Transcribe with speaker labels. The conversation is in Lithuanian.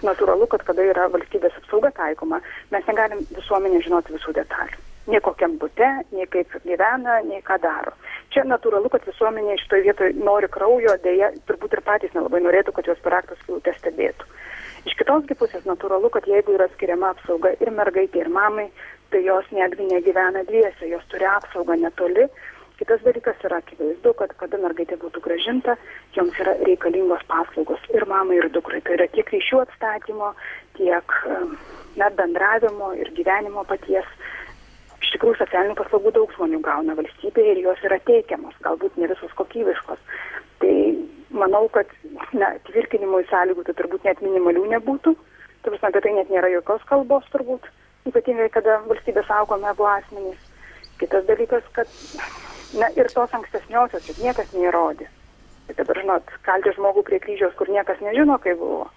Speaker 1: natūralu, kad kada yra valstybės apsauga taikoma, mes negalim visuomenė žinoti visų detalių. Nei kokiam bute, nei kaip gyvena, nei ką daro. Čia natūralu, kad visuomenė šitoje vietoje nori kraujo, dėja, turbūt ir patys nelabai norėtų, kad jos per akto skylutę stebėtų. Iš kitos pusės natūralu, kad jeigu yra skiriama apsauga ir mergaitė, ir mamai, tai jos netgi negyvena dviese, jos turi apsaugą netoli. Kitas dalykas yra akivaizdu, kad kada mergaitė būtų grąžinta, joms yra reikalingos paslaugos ir mamai, ir dukrai. Tai yra tiek ryšių atstatymo, tiek bendravimo ir gyvenimo paties. Iš tikrųjų, socialinių paslaugų daug žmonių gauna valstybėje ir jos yra teikiamos, galbūt ne visos kokybiškos. Tai manau, kad tvirkinimui sąlygų tai turbūt net minimalių nebūtų. Tai apie tai net nėra jokios kalbos turbūt, ypatingai kada valstybė saugome abu asmenys. Kitas dalykas, kad ir tos ankstesniosios, kad niekas neįrodė. Tai dabar, kalti žmogų prie kryžiaus, kur niekas nežino, kaip buvo.